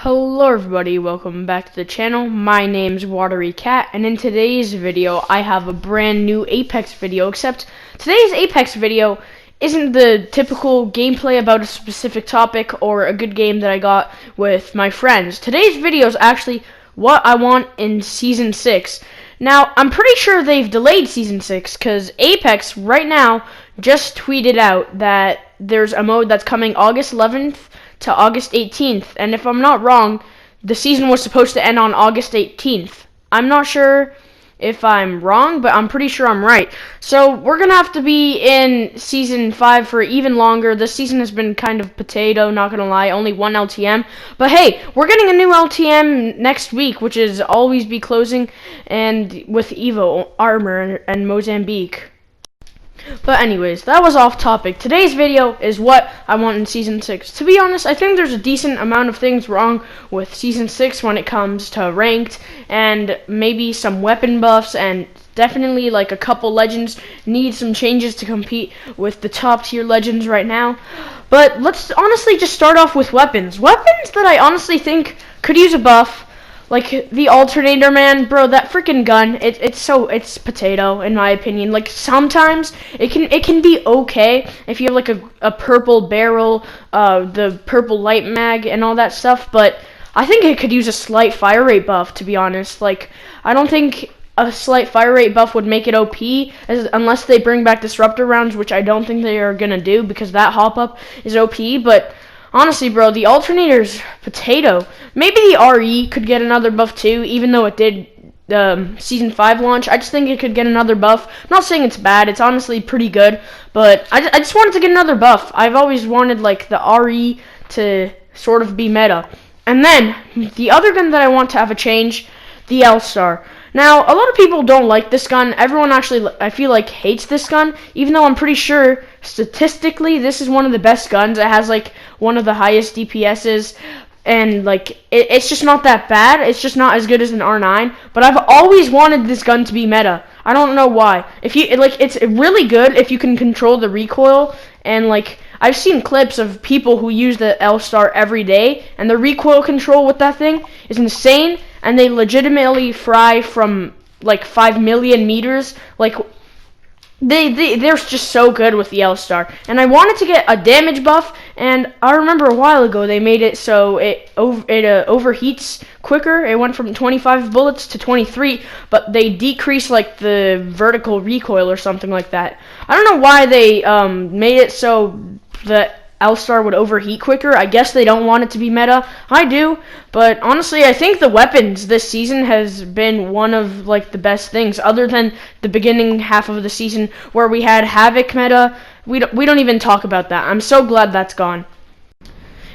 Hello everybody, welcome back to the channel. My name's Watery Cat, and in today's video I have a brand new Apex video, except today's Apex video isn't the typical gameplay about a specific topic or a good game that I got with my friends. Today's video is actually what I want in Season 6. Now, I'm pretty sure they've delayed Season 6 because Apex right now just tweeted out that there's a mode that's coming August 11th to August 18th, and if I'm not wrong, the season was supposed to end on August 18th. I'm not sure if I'm wrong, but I'm pretty sure I'm right. So we're gonna have to be in Season 5 for even longer. This season has been kind of potato, not gonna lie, only one LTM. But hey, we're getting a new LTM next week, which is Always Be Closing, and with Evo, Armor, and Mozambique. But anyways, that was off topic. Today's video is what I want in Season 6. To be honest, I think there's a decent amount of things wrong with Season 6 when it comes to ranked, and maybe some weapon buffs, and definitely like a couple legends need some changes to compete with the top tier legends right now. But let's honestly just start off with weapons. Weapons that I honestly think could use a buff. Like the alternator, man, bro, that freaking gun, it's potato in my opinion. Like sometimes it can be okay if you have like a purple barrel, the purple light mag and all that stuff, but I think it could use a slight fire rate buff, to be honest. Like I don't think a slight fire rate buff would make it OP unless they bring back disruptor rounds, which I don't think they are gonna do because that hop up is OP, but honestly, bro, the alternator's potato. Maybe the RE could get another buff too, even though it did Season 5 launch. I just think it could get another buff. I'm not saying it's bad. It's honestly pretty good, but I just wanted to get another buff. I've always wanted like the RE to sort of be meta. And then the other gun that I want to have a change, the L-Star. Now, a lot of people don't like this gun. Everyone actually, I feel like, hates this gun, even though I'm pretty sure, statistically, this is one of the best guns. It has, like, one of the highest DPSs, and, like, it's just not that bad. It's just not as good as an R9, but I've always wanted this gun to be meta. I don't know why. It's really good if you can control the recoil, and, like, I've seen clips of people who use the L-Star every day, and the recoil control with that thing is insane, and they legitimately fry from like 5 million meters. Like they're just so good with the L-Star. And I wanted to get a damage buff, and I remember a while ago they made it so it overheats quicker. It went from 25 bullets to 23, but they decreased like the vertical recoil or something like that. I don't know why they made it so that L-Star would overheat quicker. I guess they don't want it to be meta. I do, but honestly, I think the weapons this season has been one of like the best things, other than the beginning half of the season where we had Havoc meta. We don't even talk about that. I'm so glad that's gone.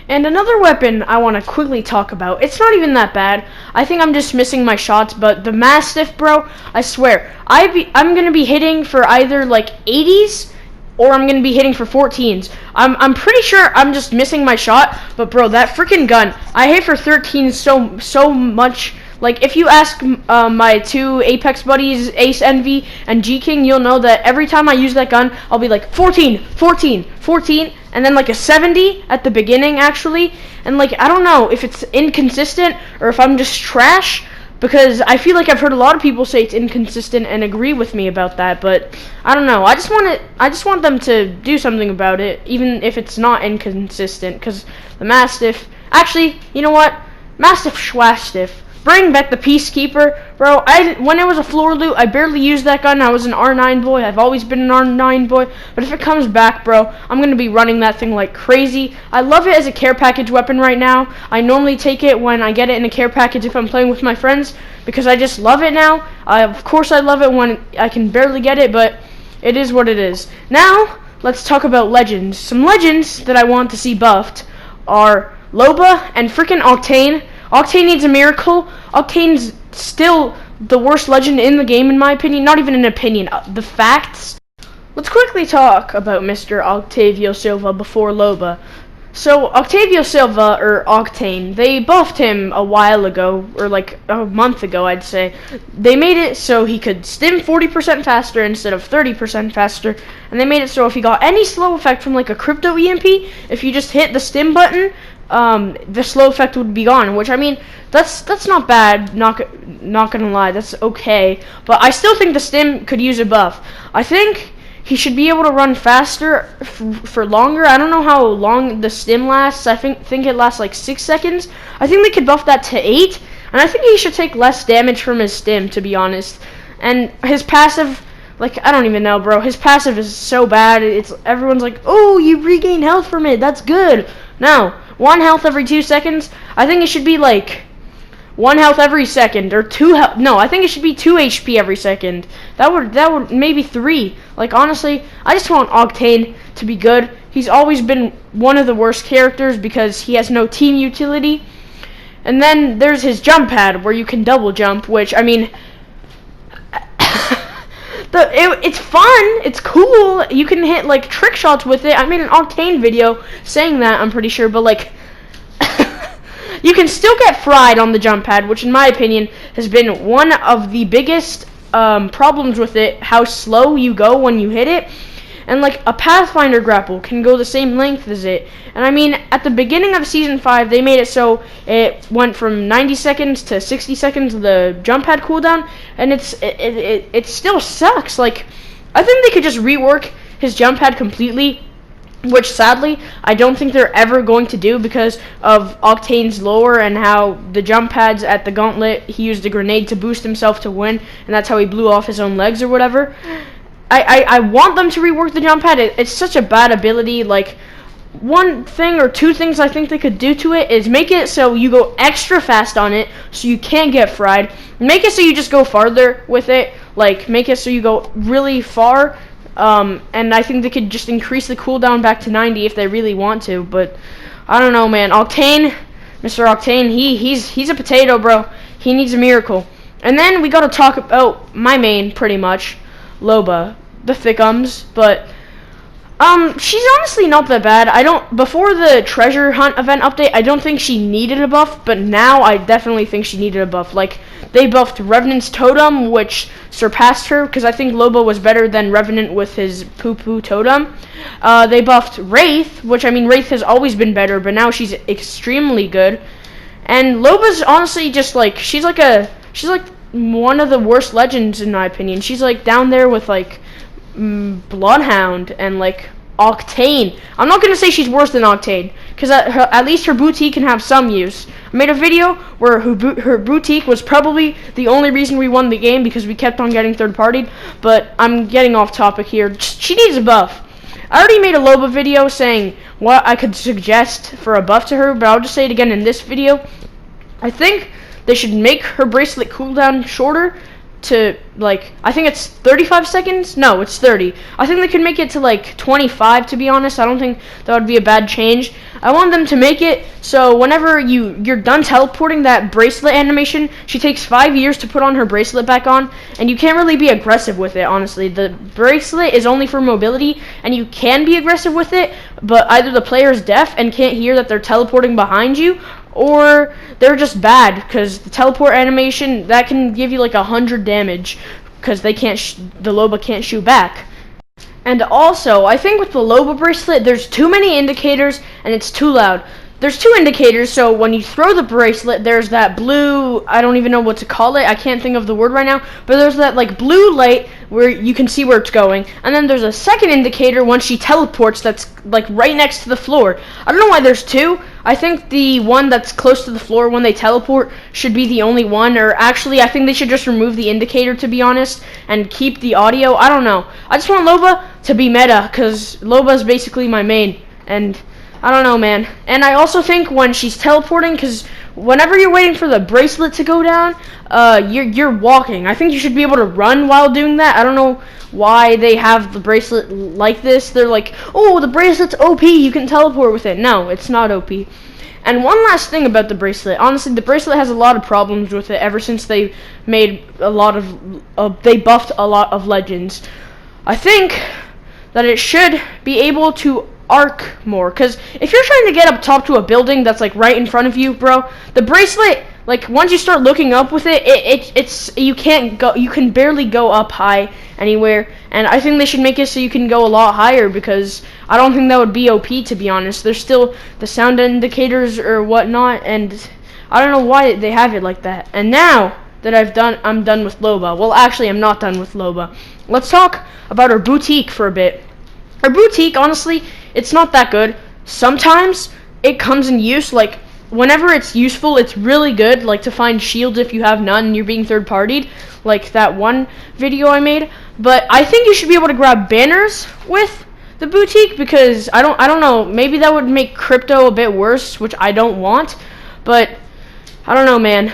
And another weapon I want to quickly talk about, it's not even that bad. I think I'm just missing my shots, but the Mastiff, bro, I swear, I'm going to be hitting for either like 80s or I'm gonna be hitting for 14s. I'm pretty sure I'm just missing my shot, but bro, that freaking gun, I hit for 13s so much. Like if you ask my two Apex buddies, Ace Envy and G King, you'll know that every time I use that gun, I'll be like 14, 14, 14, and then like a 70 at the beginning actually. And like I don't know if it's inconsistent or if I'm just trash, because I feel like I've heard a lot of people say it's inconsistent and agree with me about that, but I don't know. I just want them to do something about it, even if it's not inconsistent, because the Mastiff, actually, you know what? Mastiff Schwastiff. Bring back the Peacekeeper. Bro, when it was a floor loot, I barely used that gun. I was an R9 boy. I've always been an R9 boy. But if it comes back, bro, I'm going to be running that thing like crazy. I love it as a care package weapon right now. I normally take it when I get it in a care package if I'm playing with my friends, because I just love it now. Of course I love it when I can barely get it, but it is what it is. Now, let's talk about legends. Some legends that I want to see buffed are Loba and freaking Octane. Octane needs a miracle. Octane's still the worst legend in the game, in my opinion. Not even an opinion. The facts. Let's quickly talk about Mr. Octavio Silva before Loba. So Octavio Silva, or Octane, they buffed him a while ago, or like a month ago, I'd say. They made it so he could stim 40% faster instead of 30% faster, and they made it so if he got any slow effect from like a crypto EMP, if you just hit the stim button, the slow effect would be gone. Which, I mean, that's not bad. Not gonna lie, that's okay. But I still think the stim could use a buff. I think he should be able to run faster for longer. I don't know how long the stim lasts. I think it lasts like 6 seconds. I think they could buff that to 8. And I think he should take less damage from his stim, to be honest. And his passive, like, I don't even know, bro. His passive is so bad. Everyone's like, oh, you regain health from it. That's good. No. 1 health every 2 seconds. I think it should be like 1 health every second, or 2 health. No, I think it should be 2 HP every second. That would maybe 3. Like, honestly, I just want Octane to be good. He's always been one of the worst characters because he has no team utility. And then there's his jump pad where you can double jump, which, I mean, it's fun. It's cool. You can hit like trick shots with it. I made an Octane video saying that, I'm pretty sure, but like, you can still get fried on the jump pad, which in my opinion has been one of the biggest problems with it, how slow you go when you hit it. And like a Pathfinder grapple can go the same length as it. And I mean, at the beginning of Season 5, they made it so it went from 90 seconds to 60 seconds of the jump pad cooldown, and it still sucks. Like, I think they could just rework his jump pad completely, which sadly I don't think they're ever going to do because of Octane's lore and how the jump pads at the gauntlet, he used a grenade to boost himself to win, and that's how he blew off his own legs or whatever. I want them to rework the jump pad. It's such a bad ability. Like, 1 thing or 2 things I think they could do to it is make it so you go extra fast on it so you can't get fried. Make it so you just go farther with it. Like, make it so you go really far. And I think they could just increase the cooldown back to 90 if they really want to. But I don't know, man. Octane, Mr. Octane, he's a potato, bro. He needs a miracle. And then we gotta talk about my main, pretty much, Loba, the thickums. But she's honestly not that bad. Before the treasure hunt event update, I don't think she needed a buff, but now I definitely think she needed a buff. Like, they buffed Revenant's totem, which surpassed her, because I think Loba was better than Revenant with his poo-poo totem. They buffed Wraith, which, I mean, Wraith has always been better, but now she's extremely good. And Loba's honestly just, like, she's like one of the worst legends, in my opinion. She's, like, down there with, like, Bloodhound and like Octane. I'm not gonna say she's worse than Octane, because at least her boutique can have some use. I made a video where her boutique was probably the only reason we won the game, because we kept on getting third-partied. But I'm getting off topic here. She needs a buff. I already made a Loba video saying what I could suggest for a buff to her, but I'll just say it again in this video. I think they should make her bracelet cooldown shorter to, like, I think it's 35 seconds? No, it's 30. I think they could make it to, like, 25, to be honest. I don't think that would be a bad change. I want them to make it so whenever you're done teleporting, that bracelet animation, she takes 5 years to put on her bracelet back on, and you can't really be aggressive with it, honestly. The bracelet is only for mobility, and you can be aggressive with it, but either the player is deaf and can't hear that they're teleporting behind you, or they're just bad, because the teleport animation, that can give you like 100 damage, because the Loba can't shoot back. And also, I think with the Loba bracelet, there's too many indicators, and it's too loud. There's 2 indicators, so when you throw the bracelet, there's that blue, I don't even know what to call it, I can't think of the word right now, but there's that like blue light where you can see where it's going, and then there's a second indicator when she teleports that's like right next to the floor. I don't know why there's 2. I think the one that's close to the floor when they teleport should be the only one, or actually I think they should just remove the indicator, to be honest, and keep the audio. I don't know. I just want Loba to be meta, because Loba's basically my main, and I don't know, man. And I also think when she's teleporting, because whenever you're waiting for the bracelet to go down, you're walking. I think you should be able to run while doing that. I don't know why they have the bracelet like this. They're like, oh, the bracelet's OP, you can teleport with it. No, it's not OP. And one last thing about the bracelet. Honestly, the bracelet has a lot of problems with it ever since they made they buffed a lot of legends. I think that it should be able to arc more. Because if you're trying to get up top to a building that's like right in front of you, bro, the bracelet, like once you start looking up with it, it's you can't go, you can barely go up high anywhere. And I think they should make it so you can go a lot higher, because I don't think that would be OP, to be honest. There's still the sound indicators or whatnot, and I don't know why they have it like that. And now that I'm done with Loba. Well, actually, I'm not done with Loba. Let's talk about her boutique for a bit. Her boutique, honestly, it's not that good. Sometimes it comes in use, like whenever it's useful, it's really good, like to find shields if you have none and you're being third-partied, like that one video I made. But I think you should be able to grab banners with the boutique, because I don't know, maybe that would make crypto a bit worse, which I don't want, but I don't know, man.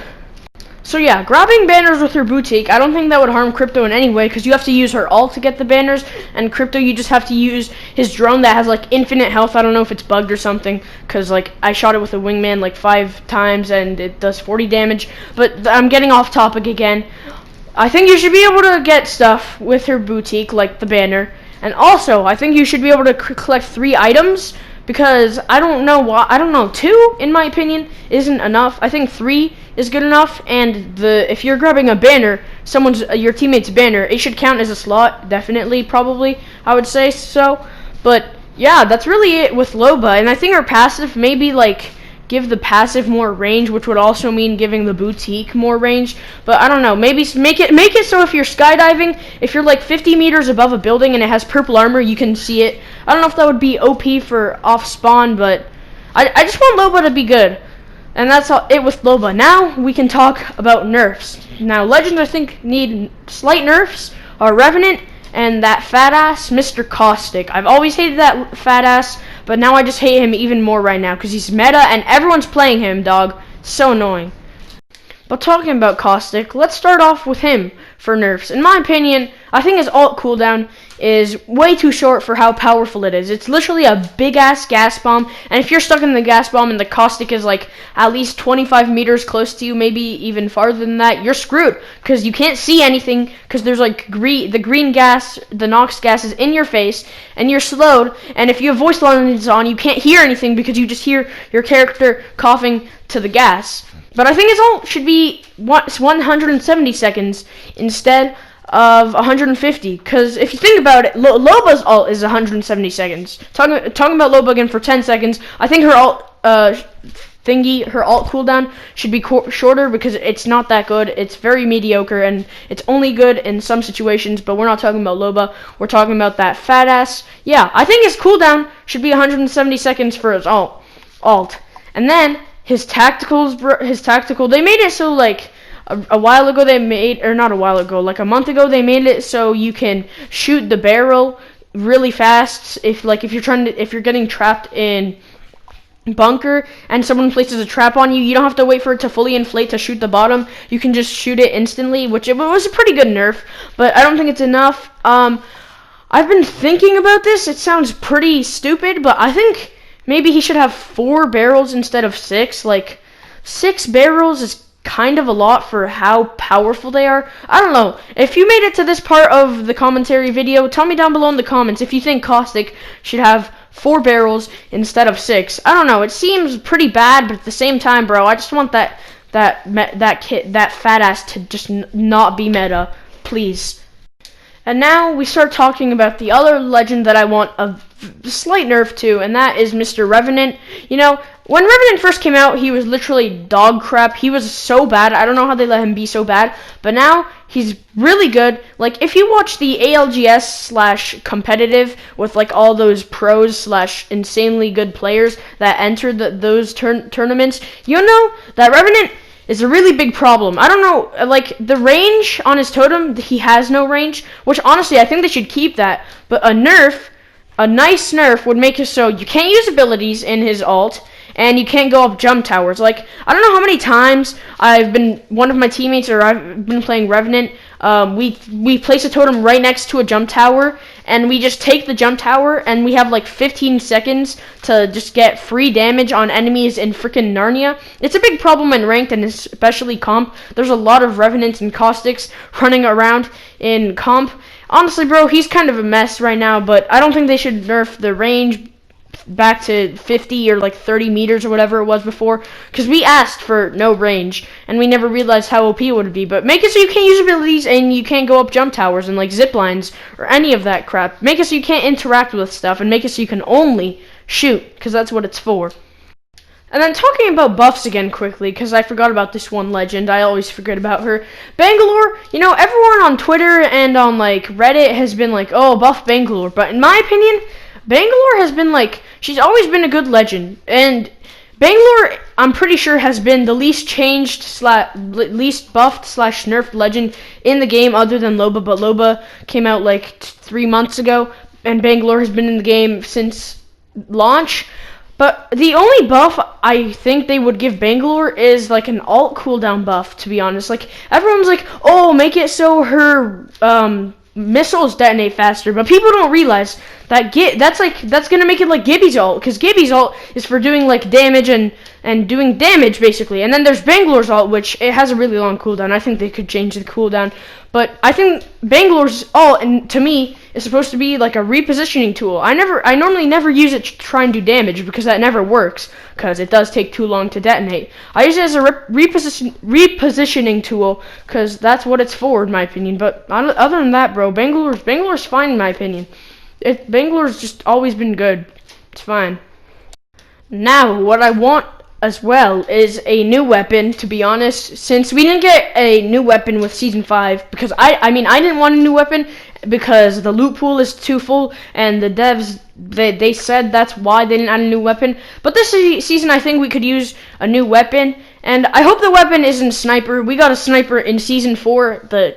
So yeah, grabbing banners with her boutique, I don't think that would harm crypto in any way, because you have to use her ult to get the banners, and crypto, you just have to use his drone that has like infinite health. I don't know if it's bugged or something, because like I shot it with a wingman like 5 times and it does 40 damage. But I'm getting off topic again. I think you should be able to get stuff with her boutique, like the banner, and also I think you should be able to collect 3 items, because I don't know why. I don't know, 2 in my opinion isn't enough. I think 3 is good enough, and if you're grabbing a banner, your teammate's banner, it should count as a slot, definitely, probably, I would say so. But yeah, that's really it with Loba, and I think her passive, maybe like give the passive more range, which would also mean giving the boutique more range. But I don't know, maybe make it so if you're skydiving, if you're like 50 meters above a building and it has purple armor, you can see it. I don't know if that would be OP for off spawn, but I just want Loba to be good. And that's it with Loba. Now we can talk about nerfs. Now legends, I think, need slight nerfs are Revenant and that fat ass Mr. Caustic. I've always hated that fat ass, but now I just hate him even more right now, because he's meta and everyone's playing him, dog. So annoying. But talking about Caustic, let's start off with him for nerfs. In my opinion, I think his ult cooldown is way too short for how powerful it is. It's literally a big-ass gas bomb, and if you're stuck in the gas bomb and the Caustic is like at least 25 meters close to you, maybe even farther than that, you're screwed, because you can't see anything, because there's like the green gas, the Nox gas is in your face, and you're slowed, and if you have voice lines on, you can't hear anything, because you just hear your character coughing to the gas. But I think his ult should be 170 seconds instead of 150, because if you think about it, Loba's ult is 170 seconds. Talking about Loba again for 10 seconds, I think her ult her ult cooldown should be shorter, because it's not that good. It's very mediocre, and it's only good in some situations, but we're not talking about Loba. We're talking about that fat ass. Yeah, I think his cooldown should be 170 seconds for his ult. And then his tactical, they made it so like a while ago not a while ago, like a month ago, they made it so you can shoot the barrel really fast if you're getting trapped in bunker and someone places a trap on you. You don't have to wait for it to fully inflate to shoot the bottom. You can just shoot it instantly, which it was a pretty good nerf, but I don't think it's enough. I've been thinking about this. It sounds pretty stupid, but I think maybe he should have 4 barrels instead of 6. Like 6 barrels is kind of a lot for how powerful they are. I don't know. If you made it to this part of the commentary video, tell me down below in the comments if you think Caustic should have 4 barrels instead of 6. I don't know. It seems pretty bad, but at the same time, bro, I just want that fat ass to just not be meta, please. And now we start talking about the other legend that I want a slight nerf to, and that is Mr. Revenant. You know, when Revenant first came out, he was literally dog crap. He was so bad. I don't know how they let him be so bad, but now he's really good. Like, if you watch the ALGS/competitive with like all those pros/insanely good players that entered those tournaments, you know that Revenant is a really big problem. I don't know, like, the range on his totem, he has no range, which honestly, I think they should keep that. But a nice nerf would make it so you can't use abilities in his ult, and you can't go up jump towers. Like, I don't know how many times one of my teammates or I've been playing Revenant, we place a totem right next to a jump tower, and we just take the jump tower, and we have like 15 seconds to just get free damage on enemies in freaking Narnia. It's a big problem in ranked, and especially comp. There's a lot of Revenants and Caustics running around in comp. Honestly, bro, he's kind of a mess right now, but I don't think they should nerf the range back to 50 or like 30 meters or whatever it was before, because we asked for no range and we never realized how OP it would be. But make it so you can't use abilities and you can't go up jump towers and like zip lines or any of that crap. Make it so you can't interact with stuff, and make it so you can only shoot, because that's what it's for. And then talking about buffs again quickly, because I forgot about this one legend. I always forget about her. Bangalore, you know, everyone on Twitter and on like Reddit has been like, oh, buff Bangalore. But in my opinion, Bangalore has been like, she's always been a good legend. And Bangalore, I'm pretty sure, has been the least changed, least buffed / nerfed legend in the game other than Loba. But Loba came out like 3 months ago, and Bangalore has been in the game since launch. But the only buff I think they would give Bangalore is like an alt cooldown buff, to be honest. Like, everyone's like, oh, make it so her missiles detonate faster, but people don't realize that that's gonna make it like Gibby's ult, because Gibby's ult is for doing like damage and doing damage basically. And then there's Bangalore's ult, which it has a really long cooldown. I think they could change the cooldown, but I think Bangalore's ult, and to me, is supposed to be like a repositioning tool. I normally never use it to try and do damage, because that never works, because it does take too long to detonate. I use it as a repositioning tool, because that's what it's for, in my opinion. But other than that, bro, Bangalore's fine, in my opinion. Bangalore's just always been good. It's fine. Now, what I want as well is a new weapon, to be honest, since we didn't get a new weapon with Season 5, because I didn't want a new weapon, because the loot pool is too full, and the devs, they said that's why they didn't add a new weapon. But this season, I think we could use a new weapon, and I hope the weapon isn't sniper. We got a sniper in Season 4, the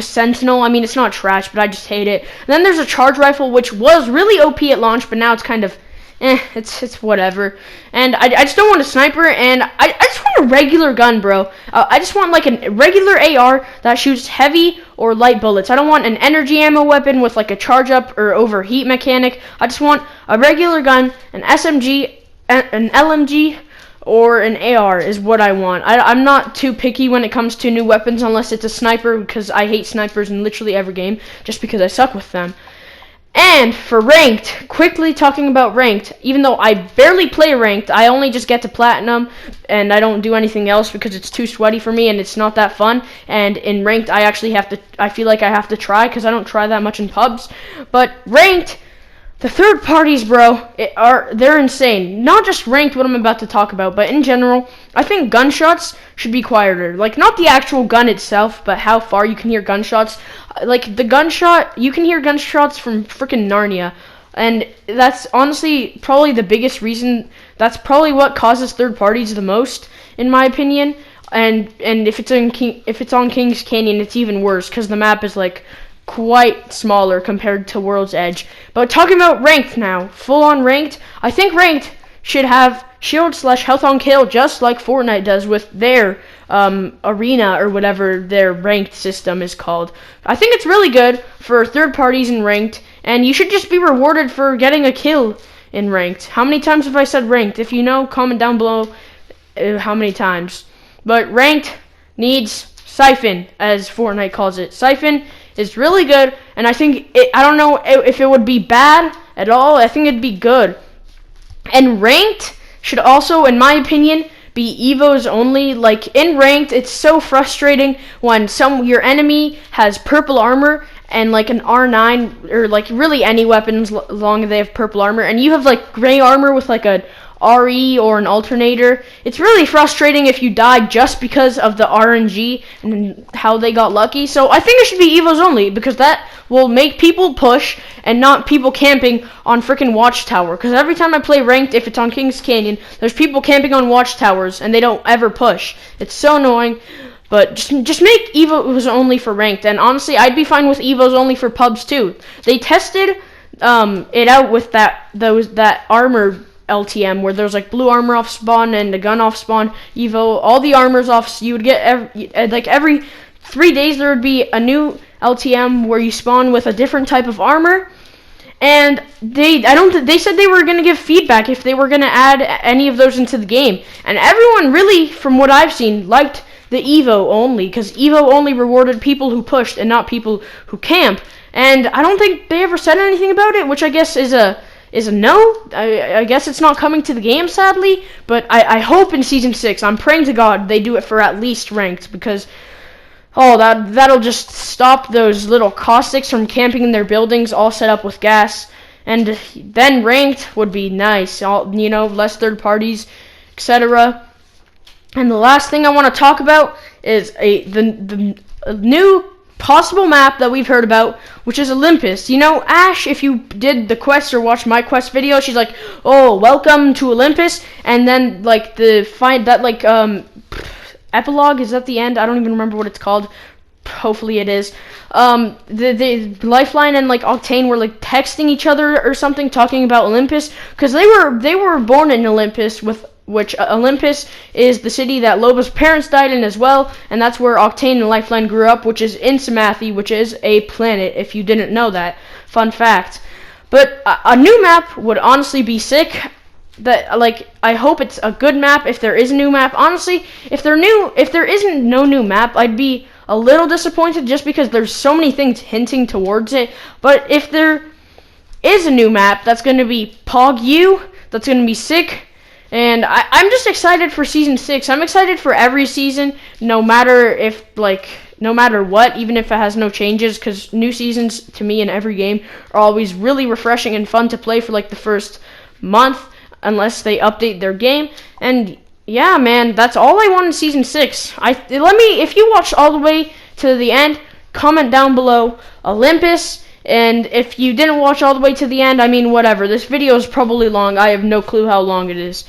Sentinel. I mean, it's not trash, but I just hate it. And then there's a charge rifle, which was really OP at launch, but now it's kind of it's whatever. And I just don't want a sniper, and I just want a regular gun, bro. I just want like a regular AR that shoots heavy or light bullets. I don't want an energy ammo weapon with like a charge up or overheat mechanic. I just want a regular gun, an SMG, an LMG, or an AR is what I want. I'm not too picky when it comes to new weapons, unless it's a sniper, because I hate snipers in literally every game, just because I suck with them. And for ranked, quickly talking about ranked, even though I barely play ranked, I only just get to platinum, and I don't do anything else because it's too sweaty for me and it's not that fun. And in ranked, I feel like I have to try, because I don't try that much in pubs. But ranked, the third parties, bro, they're insane. Not just ranked, what I'm about to talk about, but in general, I think gunshots should be quieter. Like, not the actual gun itself, but how far you can hear gunshots. Like, the gunshot, you can hear gunshots from freaking Narnia. And that's honestly probably the biggest reason. That's probably what causes third parties the most, in my opinion. And if it's on King's Canyon, it's even worse, because the map is like quite smaller compared to World's Edge. But talking about ranked now, full on ranked, I think ranked should have shield / health on kill, just like Fortnite does with their arena, or whatever their ranked system is called. I think it's really good for third parties in ranked, and you should just be rewarded for getting a kill in ranked. How many times have I said ranked? If you know, comment down below how many times. But ranked needs Siphon, as Fortnite calls it. Siphon is really good, and I think I don't know if it would be bad at all. I think it'd be good. And ranked should also, in my opinion, be Evos only. Like, in ranked, it's so frustrating when your enemy has purple armor and like an R9, or like really any weapons long as they have purple armor, and you have like gray armor with like a RE or an alternator. It's really frustrating if you die just because of the RNG and how they got lucky. So I think it should be Evos only, because that will make people push and not people camping on freaking watchtower. Because every time I play ranked, if it's on King's Canyon, there's people camping on watchtowers and they don't ever push. It's so annoying. But just make Evos only for ranked. And honestly, I'd be fine with Evos only for pubs too. They tested it out with that armor LTM, where there's like blue armor off spawn and a gun off spawn Evo, all the armors off. You would get every 3 days there would be a new LTM where you spawn with a different type of armor. And they said they were gonna give feedback if they were gonna add any of those into the game. And everyone really, from what I've seen, liked the Evo only, because Evo only rewarded people who pushed and not people who camp. And I don't think they ever said anything about it, which I guess is is a no. I guess it's not coming to the game, sadly, but I hope in Season 6, I'm praying to God they do it for at least ranked, because that'll just stop those little caustics from camping in their buildings all set up with gas. And then ranked would be nice, less third parties, etc. And the last thing I want to talk about is the new possible map that we've heard about, which is Olympus. Ash, if you did the quest or watched my quest video, she's like, "Oh, welcome to Olympus," and then like epilogue, is that the end? I don't even remember what it's called. Hopefully it is. The Lifeline and like Octane were like texting each other or something, talking about Olympus, because they were born in Olympus, which Olympus is the city that Loba's parents died in as well, and that's where Octane and Lifeline grew up, which is in Samathi, which is a planet, if you didn't know that. Fun fact. But a new map would honestly be sick. I hope it's a good map if there is a new map. Honestly, if there isn't no new map, I'd be a little disappointed, just because there's so many things hinting towards it. But if there is a new map, that's going to be Pog U, that's going to be sick. And I'm just excited for Season 6. I'm excited for every season, no matter what, even if it has no changes, because new seasons to me in every game are always really refreshing and fun to play for like the first month, unless they update their game. And yeah, man, that's all I want in Season 6. If you watched all the way to the end, comment down below Olympus. And if you didn't watch all the way to the end, I mean, whatever. This video is probably long. I have no clue how long it is.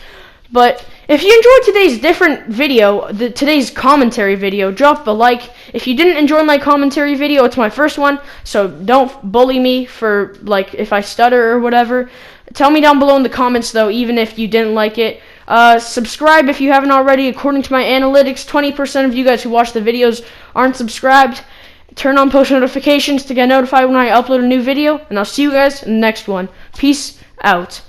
But if you enjoyed today's today's commentary video, drop a like. If you didn't enjoy my commentary video, it's my first one, so don't bully me for, if I stutter or whatever. Tell me down below in the comments, though, even if you didn't like it. Subscribe if you haven't already. According to my analytics, 20% of you guys who watch the videos aren't subscribed. Turn on post notifications to get notified when I upload a new video, and I'll see you guys in the next one. Peace out.